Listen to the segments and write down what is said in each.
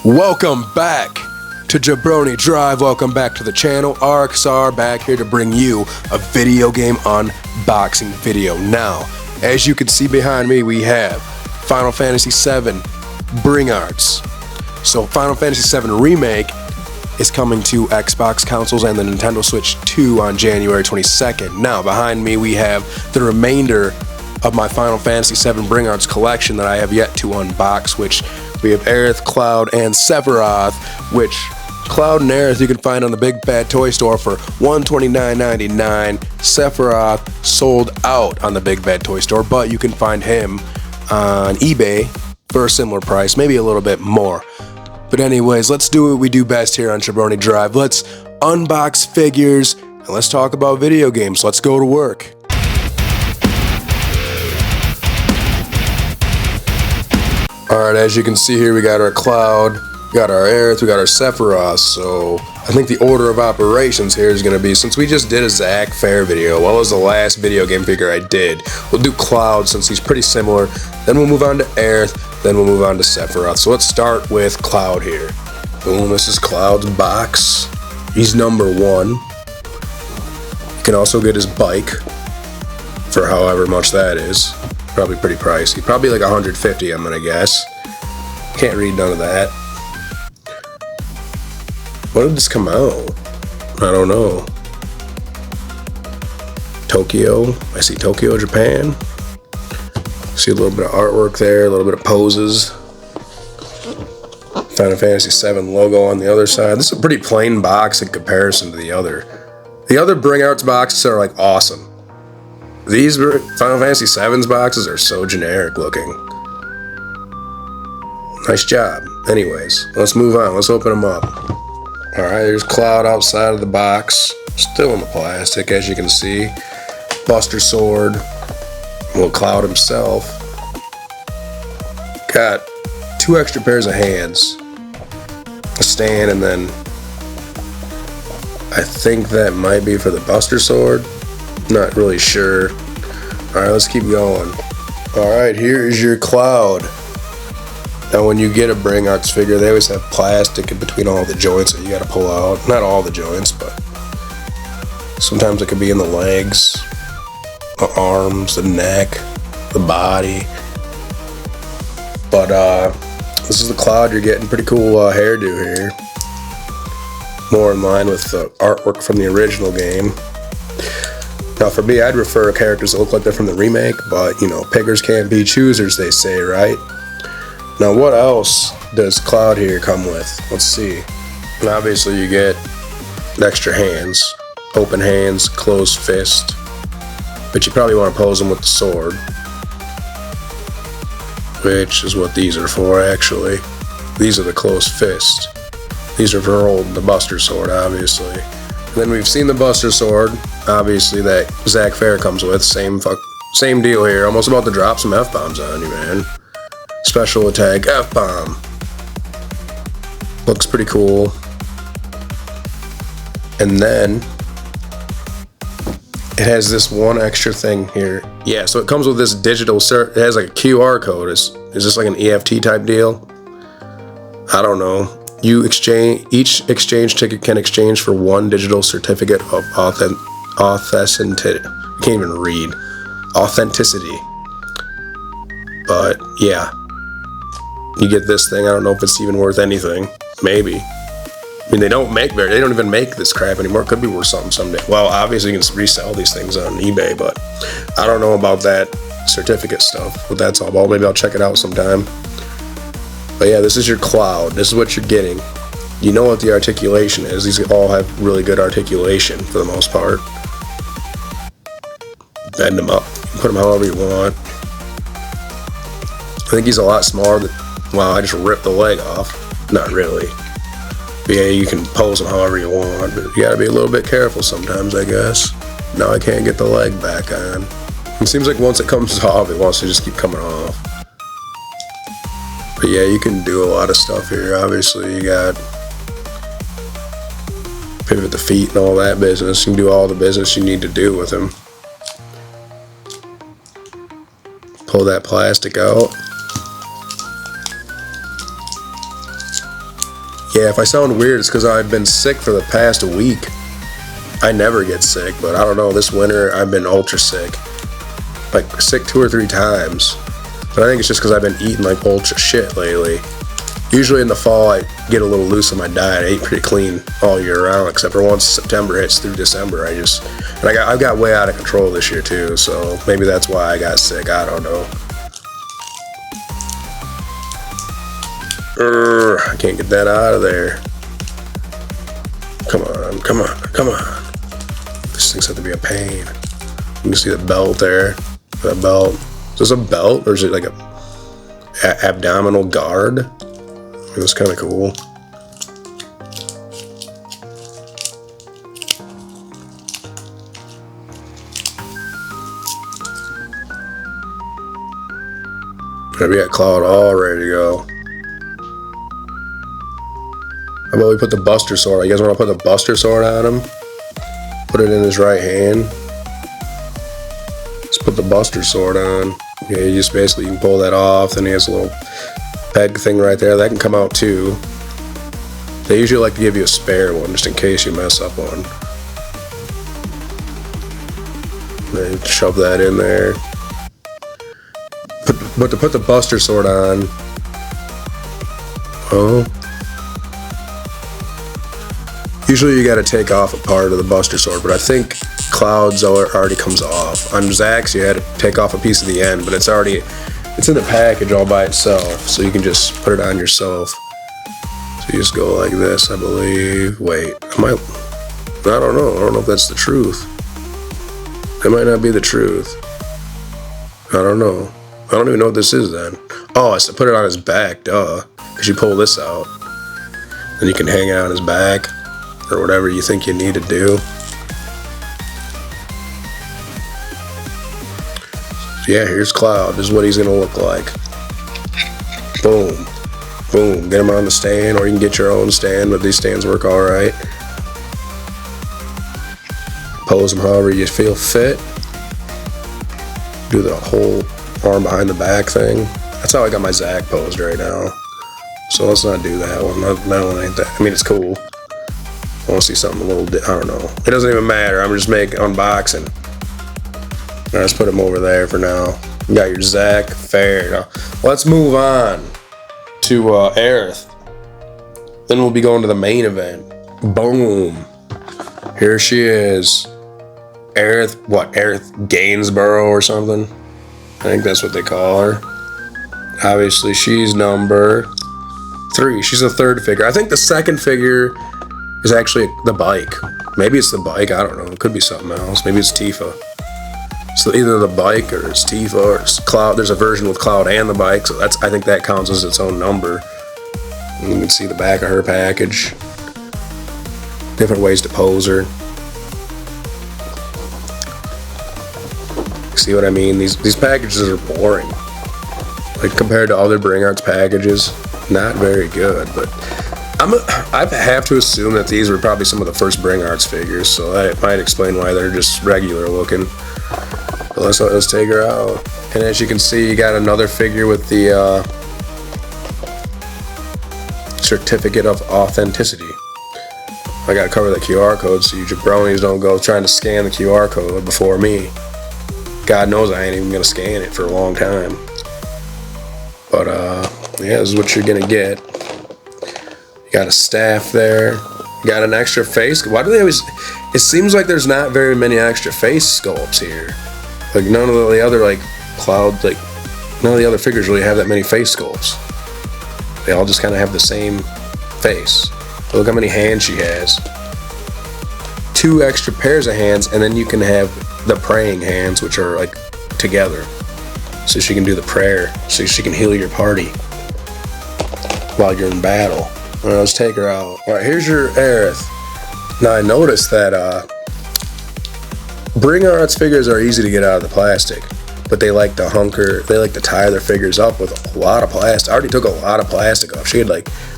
Welcome back to Jabroni Drive. Welcome back to the channel. RXR back here to bring you a video game unboxing video. Now, as you can see behind me, we have Final Fantasy VII Bring Arts. So Final Fantasy VII Remake is coming to Xbox consoles and the Nintendo Switch 2 on January 22nd. Now, behind me we have the remainder of my Final Fantasy VII Bring Arts collection that I have yet to unbox, which we have Aerith, Cloud, and Sephiroth, which Cloud and Aerith you can find on the Big Bad Toy Store for $129.99. Sephiroth sold out on the Big Bad Toy Store, but you can find him on eBay for a similar price, maybe a little bit more. But anyways, let's do what we do best here on Jabroni Drive. Let's unbox figures and let's talk about video games. Let's go to work. Alright, as you can see here, we got our Cloud, we got our Aerith, we got our Sephiroth. So I think the order of operations here is going to be, since we just did a Zack Fair video, what was the last video game figure I did? We'll do Cloud since he's pretty similar, then we'll move on to Aerith, then we'll move on to Sephiroth. So let's start with Cloud here. Boom, this is Cloud's box. He's number 1. You can also get his bike for however much that is. Probably pretty pricey. Probably like 150, I'm gonna guess. Can't read none of that. When did this come out? I don't know. Tokyo. I see Tokyo, Japan. See a little bit of artwork there, a little bit of poses. Final Fantasy VII logo on the other side. This is a pretty plain box in comparison to the other. The other Bring Arts boxes are like awesome. These Final Fantasy VII's boxes are so generic looking. Nice job. Anyways, let's move on. Let's open them up. Alright, there's Cloud outside of the box. Still in the plastic, as you can see. Buster Sword. Well, Cloud himself. Got 2 extra pairs of hands. A stand, and then I think that might be for the Buster Sword. Not really sure. Alright, let's keep going. Alright, here is your Cloud. Now when you get a Bring Arts figure, they always have plastic in between all the joints that you gotta pull out. Not all the joints, but sometimes it could be in the legs, the arms, the neck, the body. But this is the Cloud you're getting. Pretty cool hairdo here. More in line with the artwork from the original game. Now for me, I'd prefer characters that look like they're from the remake, but you know, pickers can't be choosers, they say, right? Now what else does Cloud here come with? Let's see. And obviously you get extra hands, open hands, closed fist, but you probably want to pose them with the sword, which is what these are for actually. These are the closed fist. These are for holding the Buster Sword, obviously. And then we've seen the Buster Sword, obviously, that Zack Fair comes with. Same deal here. Almost about to drop some F-bombs on you, man. Special attack F-bomb. Looks pretty cool. And then it has this one extra thing here. Yeah, so it comes with this digital it has like a QR code. Is this like an EFT type deal? I don't know. Each exchange ticket can exchange for 1 digital certificate of authenticity. I can't even read. Authenticity. But yeah, you get this thing. I don't know if it's even worth anything. Maybe. I mean, they don't even make this crap anymore. It could be worth something someday. Well, obviously you can resell these things on eBay, but I don't know about that certificate stuff. What that's all about. Maybe I'll check it out sometime. But yeah, this is your Cloud. This is what you're getting. You know what the articulation is. These all have really good articulation for the most part. Bend them up. Put them however you want. I think he's a lot smaller. Wow, I just ripped the leg off. Not really. But yeah, you can pose them however you want. But you gotta be a little bit careful sometimes, I guess. Now I can't get the leg back on. It seems like once it comes off, it wants to just keep coming off. But yeah, you can do a lot of stuff here. Obviously, you got pivot the feet and all that business. You can do all the business you need to do with him. Pull that plastic out. Yeah, if I sound weird, it's because I've been sick for the past week. I never get sick, but I don't know, this winter I've been ultra sick. Like, sick 2 or 3 times. But I think it's just because I've been eating like ultra shit lately. Usually in the fall, I get a little loose in my diet. I eat pretty clean all year round, except for once September hits through December. I've got way out of control this year too, so maybe that's why I got sick. I don't know. I can't get that out of there. Come on, come on, come on. This thing's have to be a pain. You can see the belt there. That belt. Is this a belt or is it like a abdominal guard? That's kind of cool. We got Cloud all ready to go. How about we put the Buster Sword? You guys want to put the Buster Sword on him? Put it in his right hand. Let's put the Buster Sword on. Yeah, you just basically, you can pull that off. Then he has a little peg thing right there. That can come out too. They usually like to give you a spare one just in case you mess up one. Then shove that in there. But to put the Buster Sword on, usually you got to take off a part of the Buster Sword, but I think Cloud's already comes off. On Zack's, you had to take off a piece of the end, but it's in the package all by itself, so you can just put it on yourself. So you just go like this, I believe. Wait, I don't know. I don't know if that's the truth. That might not be the truth. I don't know. I don't even know what this is then. Oh, it's to put it on his back, duh. Because you pull this out. Then you can hang it on his back. Or whatever you think you need to do. Yeah, here's Cloud. This is what he's going to look like. Boom. Boom. Get him on the stand, or you can get your own stand, but these stands work alright. Pose him however you feel fit. Do the whole arm behind the back thing. That's how I got my Zack posed right now. So let's not do that one. That one ain't that. I mean, it's cool. I want to see something a little, I don't know. It doesn't even matter. I'm just making unboxing. All right, let's put him over there for now. You got your Zack Fair. Now, let's move on to Aerith. Then we'll be going to the main event. Boom. Here she is. Aerith, what? Aerith Gainsborough or something? I think that's what they call her. Obviously, she's number 3. She's the 3rd figure. I think the 2nd figure is actually the bike. Maybe it's the bike. I don't know. It could be something else. Maybe it's Tifa. So either the bike or it's Tifa or it's Cloud. There's a version with Cloud and the bike. So I think that counts as its own number. And you can see the back of her package. Different ways to pose her. See what I mean? These packages are boring. Like compared to other Bring Arts packages, not very good. But I have to assume that these were probably some of the first Bring Arts figures, so that might explain why they're just regular looking. But let's take her out. And as you can see, you got another figure with the certificate of authenticity. I gotta cover the QR code so you jabronis don't go trying to scan the QR code before me. God knows I ain't even gonna scan it for a long time. But yeah, this is what you're gonna get. You got a staff there. You got an extra face. Why do they always? It seems like there's not very many extra face sculpts here. Like none of the other Cloud, none of the other figures really have that many face sculpts. They all just kind of have the same face. Look how many hands she has. 2 extra pairs of hands, and then you can have the praying hands, which are together, so she can do the prayer, so she can heal your party while you're in battle. All right, let's take her out. All right, here's your Aerith. Now I noticed that Bring Arts figures are easy to get out of the plastic, but they like to tie their figures up with a lot of plastic. I already took a lot of plastic off. She had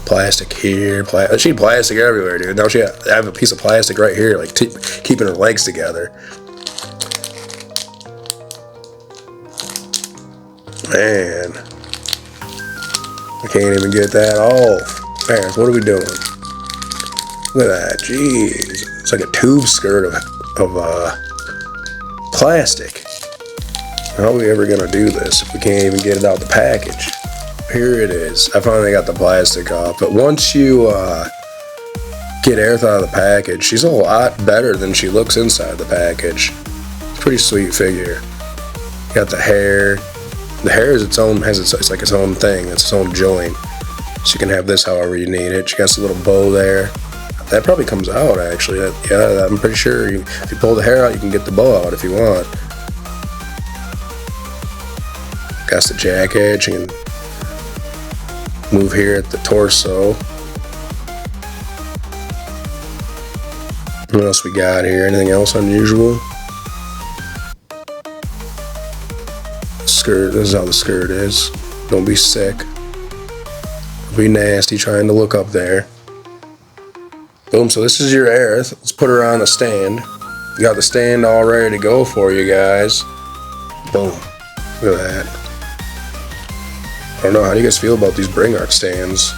plastic here, she had plastic everywhere, dude. Now I have a piece of plastic right here, keeping her legs together. Man, I can't even get that off. Aerith, what are we doing? Look at that, jeez. It's like a tube skirt of plastic. How are we ever gonna do this if we can't even get it out the package? Here it is. I finally got the plastic off, but once you get Aerith out of the package, she's a lot better than she looks inside the package. Pretty sweet figure. Got the hair. The hair is its own, it's like its own thing. It's its own joint. So you can have this however you need it. She got a little bow there. That probably comes out actually. Yeah, I'm pretty sure if you pull the hair out, you can get the bow out if you want. Got the jacket. She can move here at the torso. What else we got here? Anything else unusual? Skirt. This is how the skirt is. Don't be sick. Don't be nasty trying to look up there. Boom. So this is your Aerith. Let's put her on the stand. You got the stand all ready to go for you guys. Boom. Look at that. I don't know. How do you guys feel about these Bring Arc stands?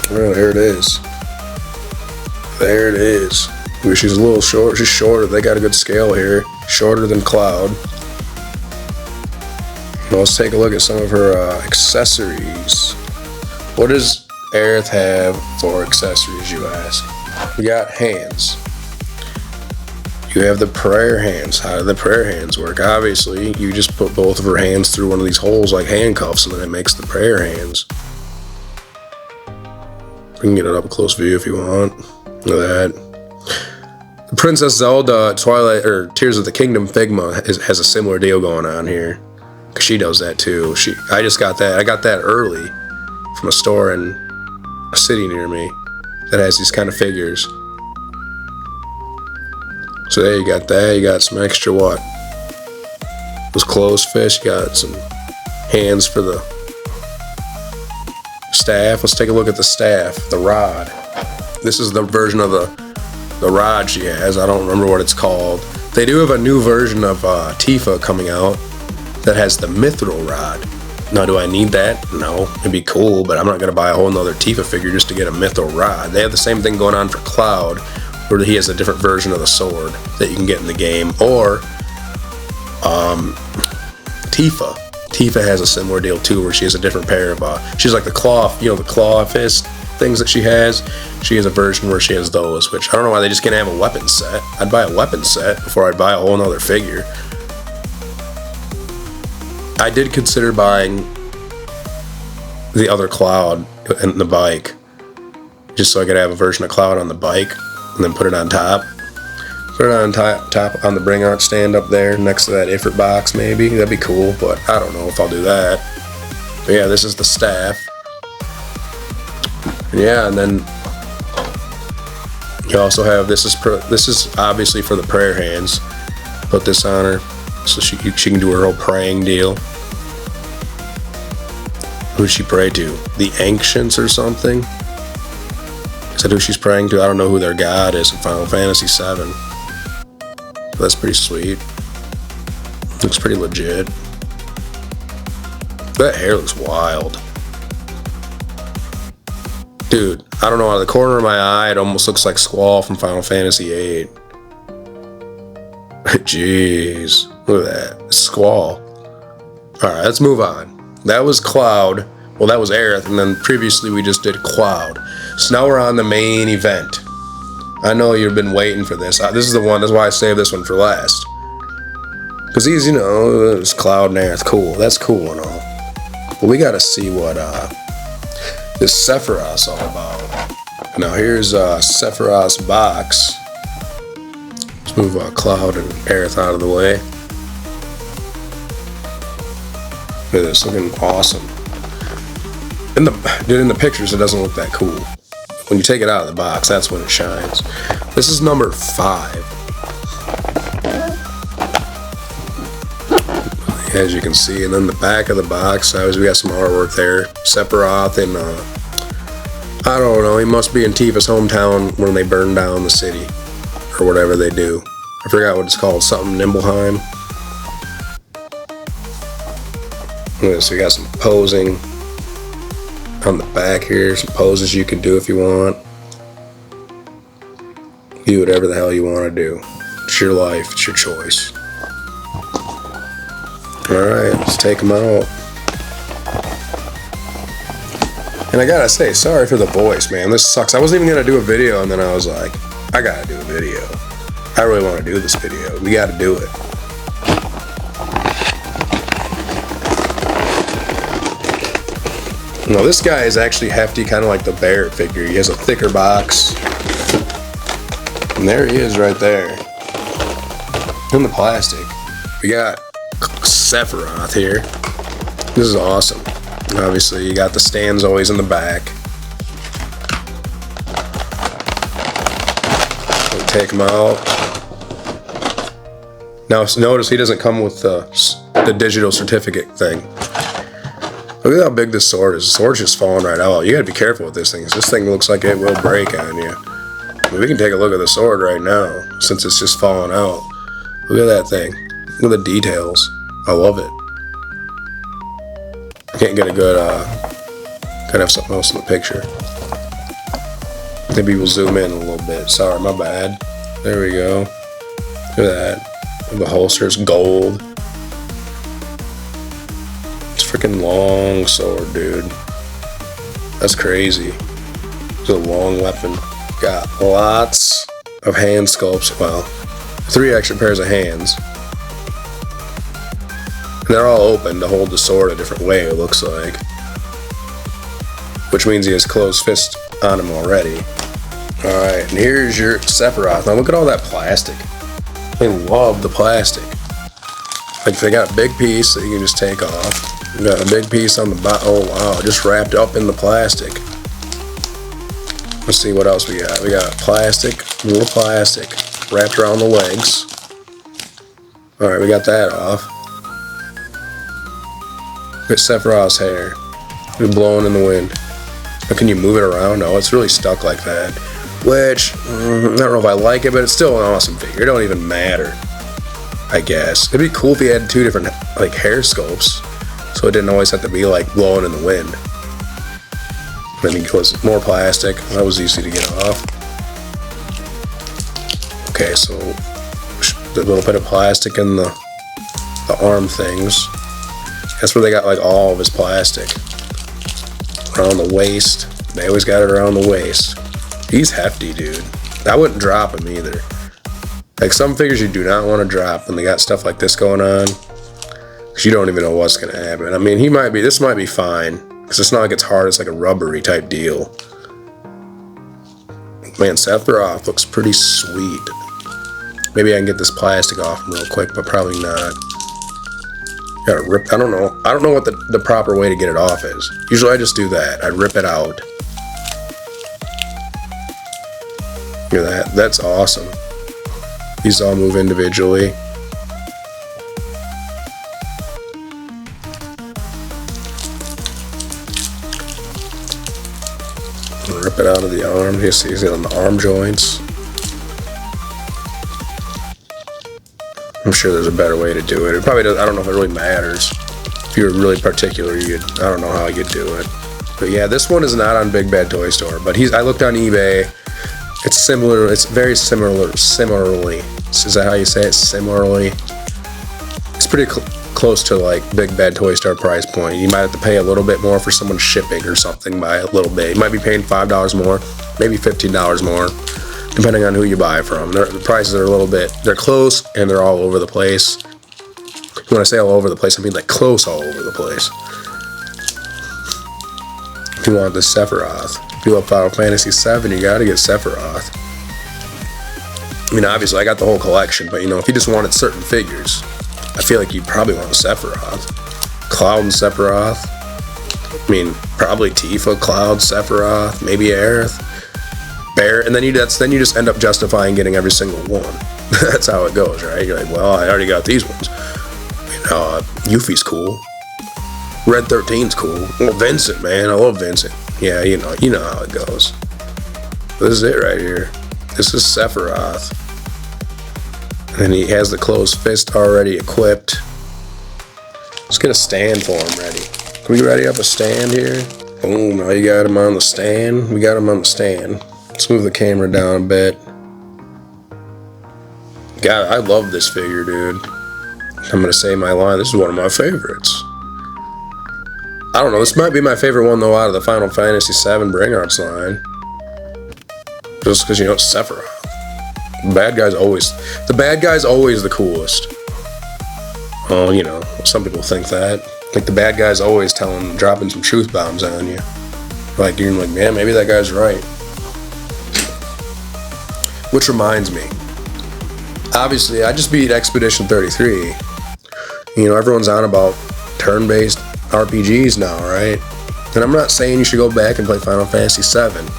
Well, there it is. There it is. She's a little short. She's shorter. They got a good scale here. Shorter than Cloud. Well, let's take a look at some of her accessories. What does Aerith have for accessories, you ask? We got hands. You have the prayer hands. How do the prayer hands work? Obviously, you just put both of her hands through one of these holes like handcuffs, and then it makes the prayer hands. We can get it up a close view if you want. Look at that. The Princess Zelda Twilight or Tears of the Kingdom Figma has a similar deal going on here, cause she does that too. I just got that. I got that early from a store in a city near me that has these kind of figures. So there you got that. You got some extra what? Those clothes fish. You got some hands for the staff. Let's take a look at the staff, the rod. This is the version of the rod she has. I don't remember what it's called. They do have a new version of Tifa coming out that has the Mithril rod. Now, do I need that? No. It'd be cool, but I'm not going to buy a whole nother Tifa figure just to get a Mithril rod. They have the same thing going on for Cloud, where he has a different version of the sword that you can get in the game. Or Tifa. Tifa has a similar deal too, where she has a different pair of she's like the claw, you know, the claw fist things that she has. She has a version where she has those, which I don't know why they just can't have a weapon set. I'd buy a weapon set before I'd buy a whole nother figure. I did consider buying the other Cloud and the bike, just so I could have a version of Cloud on the bike and then put it on top. Put it on top on the Bring Arc stand up there next to that Ifrit box maybe. That'd be cool, but I don't know if I'll do that. But yeah, this is the staff. Yeah, and then you also have this is obviously for the prayer hands. Put this on her so she can do her whole praying deal. Who'd she pray to? The Ancients or something? Is that who she's praying to? I don't know who their god is in Final Fantasy VII. But that's pretty sweet. Looks pretty legit. That hair looks wild. Dude, I don't know, out of the corner of my eye, it almost looks like Squall from Final Fantasy VIII. Jeez, look at that, it's Squall. Alright, let's move on. That was Cloud, well that was Aerith, and then previously we just did Cloud. So now we're on the main event. I know you've been waiting for this. This is the one, that's why I saved this one for last. Because these, you know, it's Cloud and Aerith, cool, that's cool and all. But we gotta see what, this Sephiroth's all about. Now here's Sephiroth's box. Let's move Cloud and Aerith out of the way. Look at this, looking awesome. In the pictures it doesn't look that cool. When you take it out of the box, that's when it shines. This is number 5. As you can see, and then the back of the box, we got some artwork there. Sephiroth and I don't know, he must be in Tifa's hometown when they burn down the city or whatever they do. I forgot what it's called, something Nibelheim. Look at this, we got some posing on the back here, some poses you can do if you want. Do whatever the hell you want to do. It's your life, it's your choice. Alright, let's take them out. And I gotta say, sorry for the voice, man. This sucks. I wasn't even gonna do a video, and then I was like, I gotta do a video. I really want to do this video. We gotta do it. No, this guy is actually hefty, kind of like the bear figure. He has a thicker box. And there he is right there. In the plastic. We got Sephiroth here. This is awesome. Obviously, you got the stands always in the back. We'll take him out. Now, notice he doesn't come with the digital certificate thing. Look at how big this sword is. The sword's just falling right out. You gotta be careful with this thing. This thing looks like it will break on you. But we can take a look at the sword right now, since it's just falling out. Look at that thing. Look at the details. I love it. I can't get a good, gotta have something else in the picture. Maybe we'll zoom in a little bit. Sorry, my bad. There we go. Look at that. The holster's gold. Freaking long sword, dude. That's crazy. It's a long weapon. Got lots of hand sculpts. Well, 3 extra pairs of hands. And they're all open to hold the sword a different way, it looks like. Which means he has closed fist on him already. Alright, and here's your Sephiroth. Now look at all that plastic. They love the plastic. Like, they got a big piece that you can just take off. We got a big piece on the bottom. Oh wow, just wrapped up in the plastic. Let's see what else we got. We got plastic, a little plastic, wrapped around the legs. Alright, we got that off. We got Sephiroth's hair. It's blowing in the wind. But can you move it around? No, it's really stuck like that. Which, I don't know if I like it, but it's still an awesome figure. It don't even matter, I guess. It'd be cool if he had 2 different like hair sculpts, so it didn't always have to be like blowing in the wind. Then he goes more plastic. That was easy to get off. Okay, so the little bit of plastic in the arm things. That's where they got like all of his plastic. Around the waist. They always got it around the waist. He's hefty, dude. I wouldn't drop him either. Like, some figures you do not want to drop when they got stuff like this going on, because you don't even know what's going to happen. I mean, this might be fine, because it's not like it's hard, it's like a rubbery type deal. Man, Sephiroth looks pretty sweet. Maybe I can get this plastic off real quick, but probably not. Gotta rip, I don't know what the proper way to get it off is. Usually I just do that. I rip it out. Look at that. That's awesome. These all move individually. Rip it out of the arm. You see it on the arm joints. I'm sure there's a better way to do it. It probably does. I don't know if it really matters. If you're really particular, I don't know how you'd do it. But yeah, this one is not on Big Bad Toy Store. But I looked on eBay. It's similar. It's very similar. Similarly, is that how you say it? Similarly, it's pretty close to like Big Bad Toy Store price point. You might have to pay a little bit more for someone's shipping or something by a little bit. You might be paying $5 more, maybe $15 more, depending on who you buy from. The prices are a little bit. They're close and they're all over the place. When I say all over the place, I mean like close all over the place. If you want this Sephiroth. If you love Final Fantasy VII, you gotta get Sephiroth. I mean, obviously, I got the whole collection, but you know, if you just wanted certain figures, I feel like you'd probably want Sephiroth. Cloud and Sephiroth. I mean, probably Tifa, Cloud, Sephiroth, maybe Aerith, Bear, and then you just end up justifying getting every single one. That's how it goes, right? You're like, well, I already got these ones. You know, Yuffie's cool. Red 13's cool. Well, Vincent, man, I love Vincent. Yeah, you know how it goes. This is it right here. This is Sephiroth. And he has the closed fist already equipped. Let's get a stand for him ready. Can we ready up a stand here? Boom, now you got him on the stand. We got him on the stand. Let's move the camera down a bit. God, I love this figure, dude. I'm gonna say my line. This is one of my favorites. I don't know. This might be my favorite one though out of the Final Fantasy VII Bring Arts line. Just because, you know, it's Sephiroth. The bad guy's always the coolest. Oh, you know, some people think that. Like the bad guy's always dropping some truth bombs on you. Like you're like, man, maybe that guy's right. Which reminds me, obviously, I just beat Expedition 33. You know, everyone's on about turn-based RPGs now, right? And I'm not saying you should go back and play Final Fantasy VII.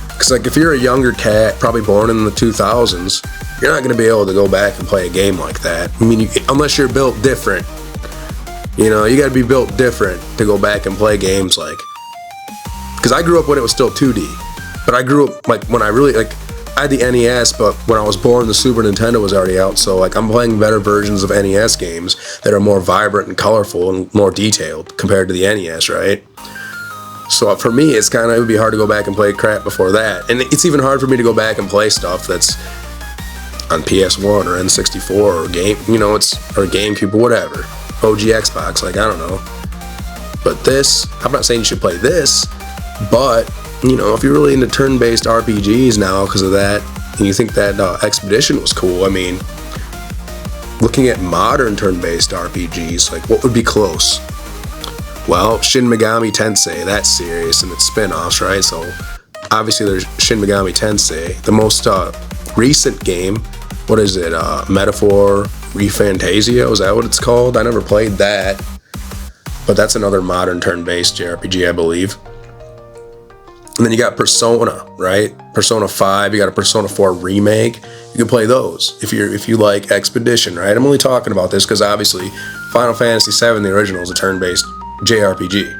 Because, like, if you're a younger cat, probably born in the 2000s, you're not going to be able to go back and play a game like that. I mean, unless you're built different. You know, you got to be built different to go back and play games like... Because I grew up when it was still 2D. But I grew up, like, when I really, like... I had the NES, but when I was born, the Super Nintendo was already out, so like I'm playing better versions of NES games that are more vibrant and colorful and more detailed compared to the NES, right? So for me, it would be hard to go back and play crap before that, and it's even hard for me to go back and play stuff that's on PS1 or N64 or or GameCube or whatever, OG Xbox, like I don't know. But this, I'm not saying you should play this, but you know, if you're really into turn-based RPGs now because of that, and you think that Expedition was cool, I mean, looking at modern turn-based RPGs, like what would be close? Well, Shin Megami Tensei, that series and its spin-offs, right? So obviously there's Shin Megami Tensei. The most recent game, what is it? Metaphor ReFantazio, is that what it's called? I never played that, but that's another modern turn-based JRPG, I believe. And then you got Persona, right? Persona 5, you got a Persona 4 remake. You can play those if you like Expedition, right? I'm only talking about this because obviously Final Fantasy VII, the original, is a turn-based JRPG.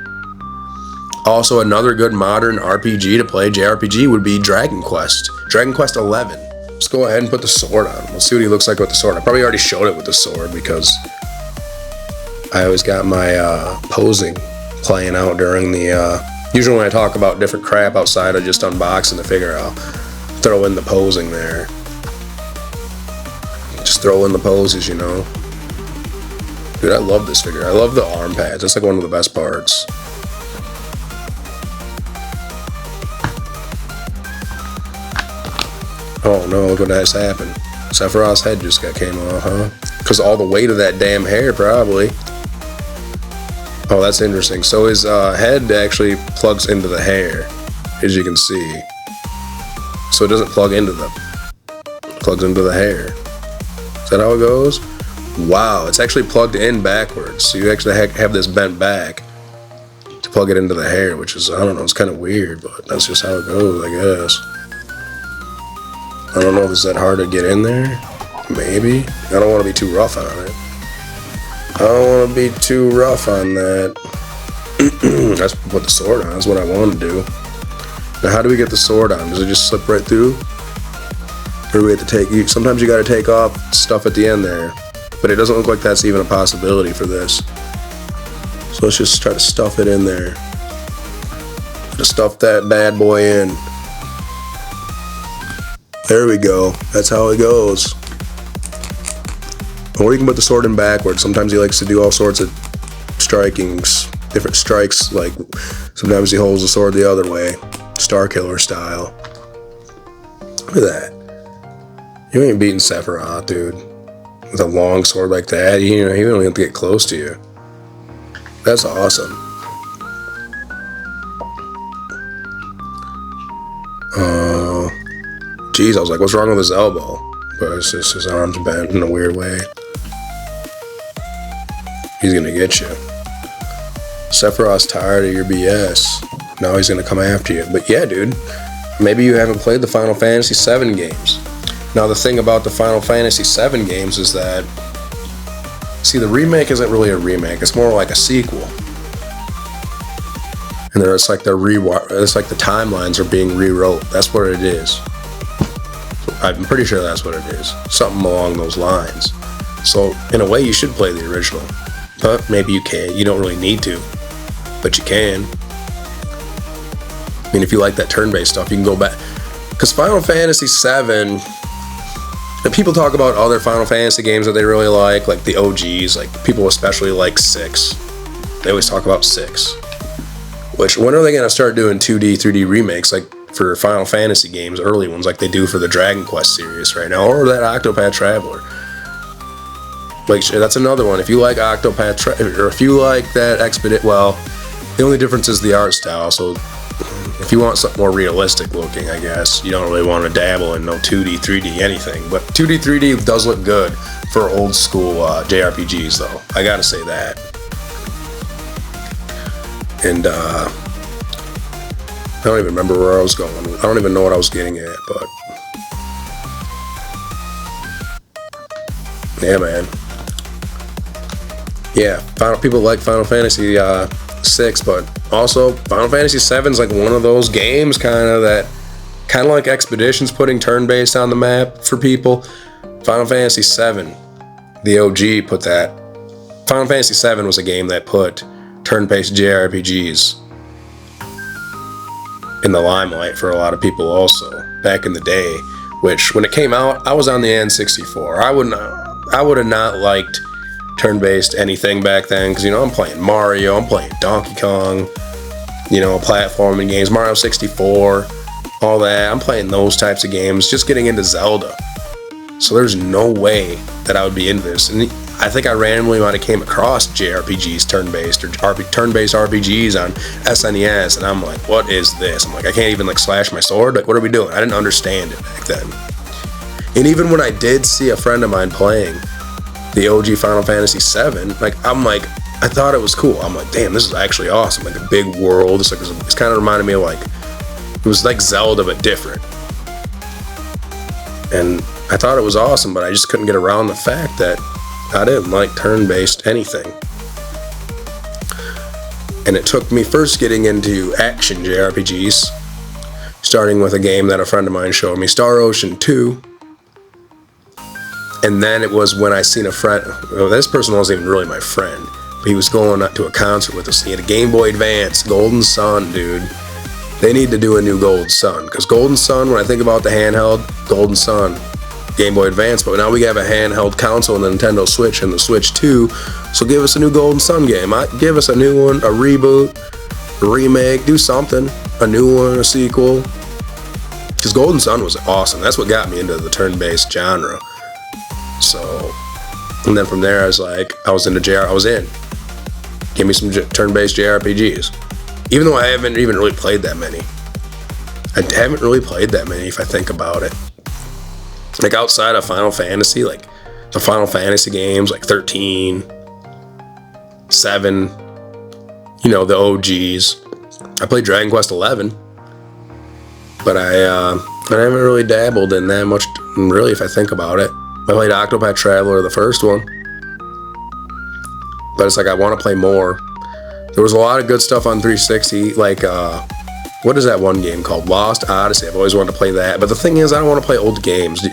Also, another good modern RPG to play JRPG would be Dragon Quest. Dragon Quest 11. Let's go ahead and put the sword on him. Let's see what he looks like with the sword. I probably already showed it with the sword because I always got my posing playing out during the... Usually when I talk about different crap outside, I just unbox and the figure I'll throw in the posing there. Just throw in the poses, you know. Dude, I love this figure. I love the arm pads. That's like one of the best parts. Oh no, look what has happened. Sephiroth's head just came off, huh? Because all the weight of that damn hair, probably. Oh, that's interesting. So his head actually plugs into the hair, as you can see. So it doesn't plug into plugs into the hair. Is that how it goes? Wow, it's actually plugged in backwards. So you actually have this bent back to plug it into the hair, which is, I don't know, it's kind of weird, but that's just how it goes, I guess. I don't know if it's that hard to get in there. Maybe. I don't want to be too rough on it. I don't want to be too rough on that. That's put the sword on. That's what I want to do. Now, how do we get the sword on? Does it just slip right through? Or do we have to sometimes you got to take off stuff at the end there. But it doesn't look like that's even a possibility for this. So let's just try to stuff it in there. Just stuff that bad boy in. There we go. That's how it goes. Or you can put the sword in backwards. Sometimes he likes to do all sorts of strikings, different strikes. Like sometimes he holds the sword the other way, Starkiller style. Look at that. You ain't beating Sephiroth, dude. With a long sword like that, you know, he don't have to get close to you. That's awesome. Geez, I was like, what's wrong with his elbow? But it's just his arm's bent in a weird way. He's gonna get you. Sephiroth's tired of your BS. Now he's gonna come after you. But yeah, dude, maybe you haven't played the Final Fantasy VII games. Now the thing about the Final Fantasy VII games is that, see, the remake isn't really a remake. It's more like a sequel. And it's like the timelines are being rewrote. That's what it is. I'm pretty sure that's what it is. Something along those lines. So in a way, you should play the original. but maybe you can. You don't really need to, but you can. I mean, if you like that turn-based stuff, you can go back. Because Final Fantasy VII, and people talk about other Final Fantasy games that they really like the OGs, like people especially like 6. They always talk about 6. Which, when are they going to start doing 2D, 3D remakes, like for Final Fantasy games, early ones, like they do for the Dragon Quest series right now, or that Octopath Traveler? Like, that's another one. If you like Octopath Traveler, or if you like that well, the only difference is the art style, so if you want something more realistic looking, I guess, you don't really want to dabble in no 2D, 3D anything. But 2D, 3D does look good for old school JRPGs, though. I gotta say that. And I don't even remember where I was going. I don't even know what I was getting at, but yeah, man. Yeah, people like Final Fantasy 6, but also Final Fantasy 7 is like one of those games kind of like Expeditions putting turn-based on the map for people. Final Fantasy 7, the OG, put that. Final Fantasy 7 was a game that put turn-based JRPGs in the limelight for a lot of people also back in the day, which when it came out, I was on the N64. I would have not liked turn-based anything back then, because, I'm playing Mario, I'm playing Donkey Kong, platforming games, Mario 64, all that. I'm playing those types of games, just getting into Zelda. So there's no way that I would be into this. And I think I randomly might have came across JRPGs turn-based, or turn-based RPGs on SNES, and I'm like, what is this? I'm like, I can't even slash my sword? Like, what are we doing? I didn't understand it back then. And even when I did see a friend of mine playing the OG Final Fantasy VII, I thought it was cool. I'm like, damn, this is actually awesome. Like a big world. It's kind of reminded me of it was like Zelda, but different. And I thought it was awesome, but I just couldn't get around the fact that I didn't like turn-based anything. And it took me first getting into action JRPGs, starting with a game that a friend of mine showed me, Star Ocean 2. And then it was when I seen a friend, this person wasn't even really my friend, but he was going to a concert with us. He had a Game Boy Advance, Golden Sun, dude. They need to do a new Golden Sun, because Golden Sun, when I think about the handheld, Golden Sun, Game Boy Advance, but now we have a handheld console and the Nintendo Switch and the Switch 2, so give us a new Golden Sun game. Give us a new one, a reboot, a remake, do something, a new one, a sequel, because Golden Sun was awesome. That's what got me into the turn-based genre. So, and then from there I was in. Give me some turn-based JRPGs. Even though I haven't even really played that many. I haven't really played that many if I think about it. Like outside of Final Fantasy, like the Final Fantasy games, like 13, 7, the OGs. I played Dragon Quest 11, but I haven't really dabbled in that much, really, if I think about it. I played Octopath Traveler, the first one, but it's like I want to play more. There was a lot of good stuff on 360, like what is that one game called? Lost Odyssey. I've always wanted to play that, but the thing is, I don't want to play old games.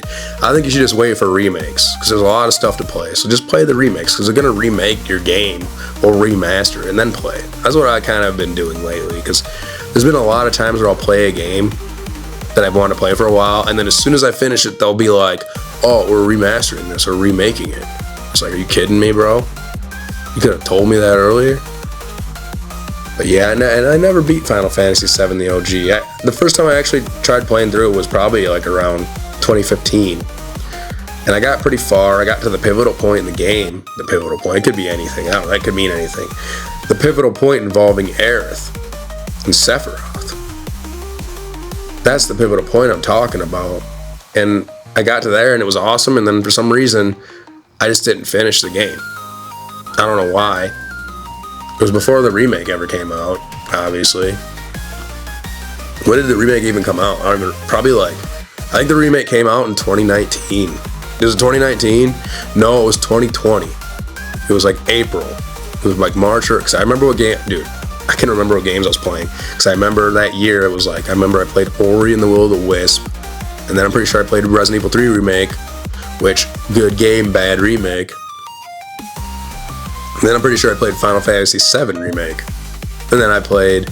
I think you should just wait for remakes, because there's a lot of stuff to play. So just play the remakes, because they're going to remake your game or remaster it and then play it. That's what I kind of been doing lately, because there's been a lot of times where I'll play a game that I've wanted to play for a while, and then as soon as I finish it, they'll be like, oh, we're remastering this or remaking it. It's like, are you kidding me, bro? You could have told me that earlier. But yeah, and I never beat Final Fantasy VII, the OG. The first time I actually tried playing through it was probably like around 2015. And I got pretty far. I got to the pivotal point in the game. The pivotal point, it could be anything. I don't know, that could mean anything. The pivotal point involving Aerith and Sephiroth. That's the pivotal point I'm talking about. And I got to there and it was awesome, and then for some reason, I just didn't finish the game. I don't know why. It was before the remake ever came out, obviously. When did the remake even come out? I don't even, I think the remake came out in 2019. Was it 2019? No, it was 2020. It was like April. It was like March, because I remember what game, dude, I can't remember what games I was playing, because I remember that year, it was like, I remember I played Ori and the Will of the Wisp, and then I'm pretty sure I played Resident Evil 3 remake, which, good game, bad remake. And then I'm pretty sure I played Final Fantasy VII Remake. And then I played,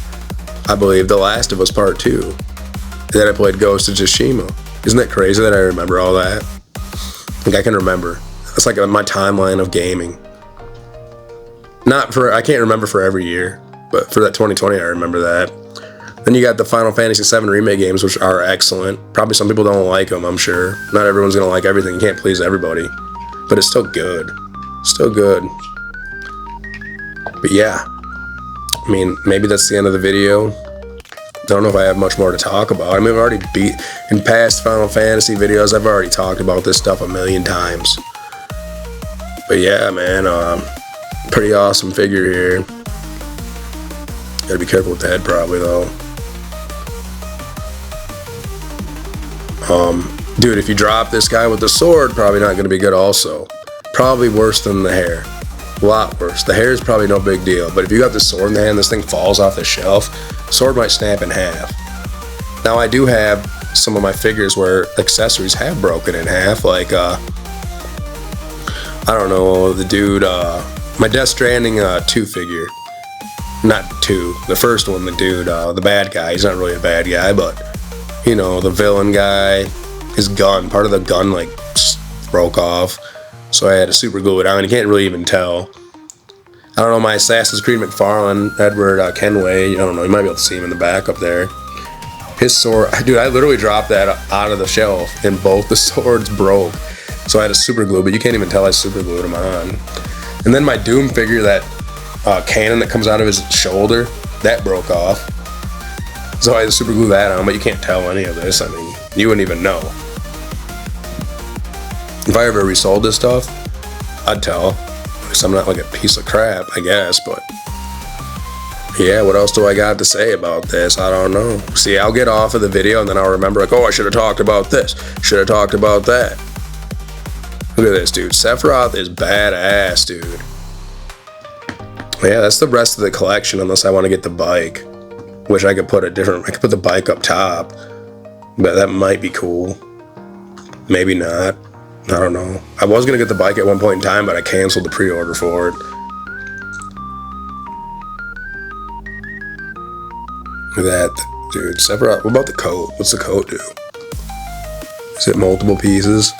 I believe, The Last of Us Part 2. And then I played Ghost of Tsushima. Isn't that crazy that I remember all that? Like, I can remember. It's like my timeline of gaming. I can't remember for every year, but for that 2020, I remember that. Then you got the Final Fantasy VII Remake games, which are excellent. Probably some people don't like them, I'm sure. Not everyone's gonna like everything. You can't please everybody. But it's still good. Still good. But yeah. I mean, maybe that's the end of the video. Don't know if I have much more to talk about. I mean, I've already in past Final Fantasy videos, I've already talked about this stuff a million times. But yeah, man, pretty awesome figure here. Gotta be careful with the head probably though. Dude, if you drop this guy with the sword, probably not gonna be good also. Probably worse than the hair. A lot worse. The hair is probably no big deal, but if you got the sword in the hand, this thing falls off the shelf, sword might snap in half. Now I do have some of my figures where accessories have broken in half, like I don't know, the dude, my Death Stranding 2 figure. Not 2, the first one, the dude, the bad guy. He's not really a bad guy, but you know, the villain guy, his gun, part of the gun like broke off. So I had to super glue it on. You can't really even tell. I don't know, my Assassin's Creed McFarlane, Edward Kenway, I don't know, you might be able to see him in the back up there. His sword, dude, I literally dropped that out of the shelf and both the swords broke. So I had to super glue, but you can't even tell I super glued them on. And then my Doom figure, that cannon that comes out of his shoulder, that broke off. So I had to super glue that on, but you can't tell any of this. I mean, you wouldn't even know. If I ever resold this stuff, I'd tell. Because I'm not like a piece of crap, I guess, but yeah, what else do I got to say about this? I don't know. See, I'll get off of the video and then I'll remember like, oh, I should have talked about this. Should have talked about that. Look at this, dude. Sephiroth is badass, dude. Yeah, that's the rest of the collection unless I want to get the bike. Wish I could put I could put the bike up top. But that might be cool. Maybe not. I don't know. I was going to get the bike at one point in time, but I canceled the pre-order for it. Look at that, dude. Sephiroth. What about the coat? What's the coat do? Is it multiple pieces?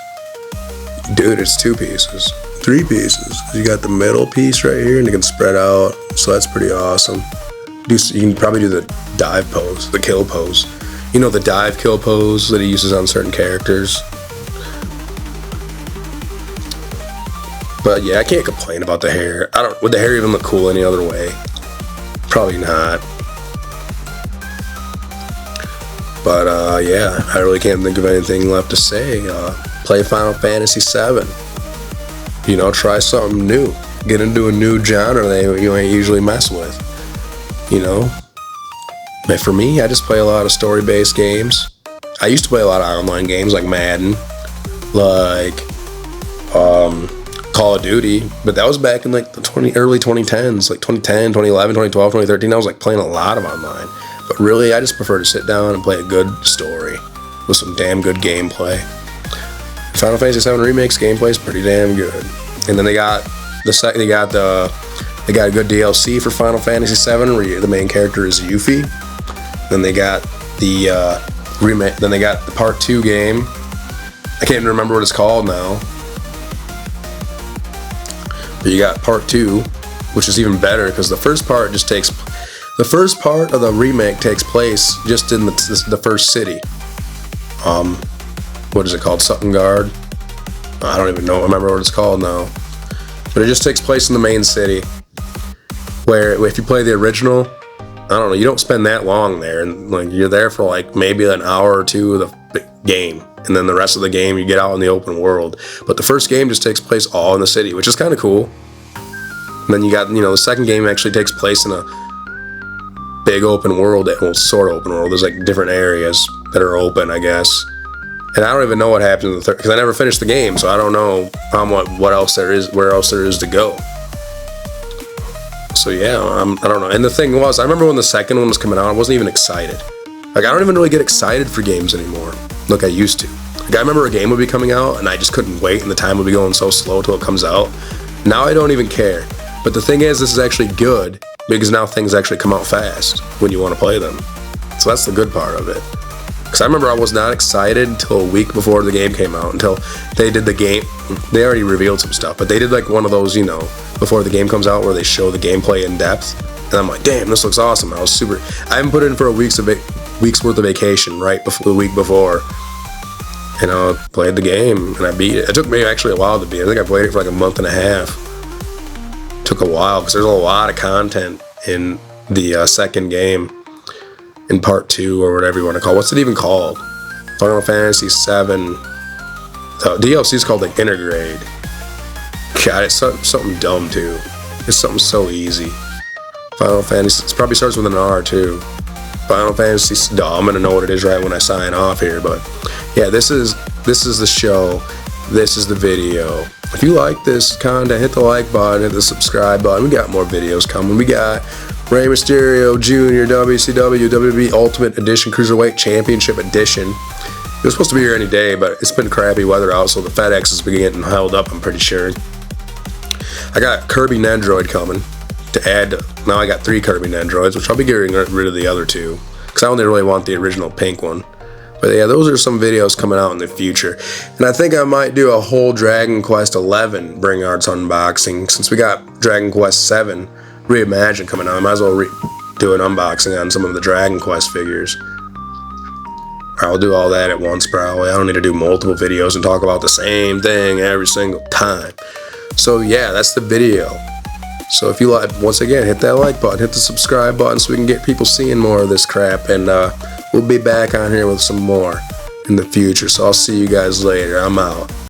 Dude, it's 2 pieces. 3 pieces. You got the middle piece right here, and it can spread out. So that's pretty awesome. You can probably do the dive pose, the kill pose. You know, the dive kill pose that he uses on certain characters. But yeah, I can't complain about the hair. Would the hair even look cool any other way? Probably not. But yeah, I really can't think of anything left to say. Play Final Fantasy VII. You know, try something new. Get into a new genre that you ain't usually mess with. You know? But for me, I just play a lot of story-based games. I used to play a lot of online games like Madden, like Call of Duty, but that was back in like the early 2010s, like 2010, 2011, 2012, 2013. I was like playing a lot of online. But really, I just prefer to sit down and play a good story with some damn good gameplay. Final Fantasy VII Remake's gameplay is pretty damn good. And then they got a good DLC for Final Fantasy VII where the main character is Yuffie. Then they got the remake. Then they got the Part 2 game. I can't even remember what it's called now. But you got Part 2, which is even better because the first part of the remake takes place just in the first city. What is it called? Suttengard? I don't even know. Remember what it's called now. But it just takes place in the main city. Where if you play the original, I don't know, you don't spend that long there, and like you're there for like maybe an hour or 2 of the game, and then the rest of the game you get out in the open world. But the first game just takes place all in the city, which is kind of cool. And then you got, the second game actually takes place in a big open world, well, sort of open world. There's like different areas that are open, I guess. And I don't even know what happens in the third, because I never finished the game, so I don't know what else there is, where else there is to go. So yeah, I don't know. And the thing was, I remember when the second one was coming out, I wasn't even excited. Like, I don't even really get excited for games anymore, like I used to. Like, I remember a game would be coming out, and I just couldn't wait, and the time would be going so slow till it comes out. Now I don't even care. But the thing is, this is actually good because now things actually come out fast when you want to play them. So that's the good part of it. Because I remember I was not excited until a week before the game came out, until they did the game. They already revealed some stuff, but they did like one of those, you know, before the game comes out where they show the gameplay in depth. And I'm like, damn, this looks awesome. I haven't put in for a week's worth of vacation right before the week before. And I played the game and I beat it. It took me actually a while to beat it. I think I played it for like a month and a half. It took a while because there's a lot of content in the second game, in part 2 or whatever you want to call it. What's it even called? Final Fantasy VII. The DLC is called like Intergrade. God, it's something dumb too. It's something so easy. Final Fantasy. It probably starts with an R too. Final Fantasy. No, I'm gonna know what it is right when I sign off here. But yeah, this is the show. This is the video. If you like this content, hit the like button, hit the subscribe button. We got more videos coming. We got Rey Mysterio Jr. WCW WWE Ultimate Edition Cruiserweight Championship Edition. It was supposed to be here any day, but it's been crappy weather out, so the FedEx has been getting held up, I'm pretty sure. I got Kirby Nendroid coming to add. Now I got 3 Kirby Nendroids, which I'll be getting rid of the other 2, because I only really want the original pink one. But yeah, those are some videos coming out in the future. And I think I might do a whole Dragon Quest XI Bring Arts unboxing. Since we got Dragon Quest VII Reimagined coming out, I might as well do an unboxing on some of the Dragon Quest figures. I'll do all that at once probably. I don't need to do multiple videos and talk about the same thing every single time. So yeah, that's the video. So if you like, once again, hit that like button, hit the subscribe button so we can get people seeing more of this crap. And we'll be back on here with some more in the future. So I'll see you guys later. I'm out.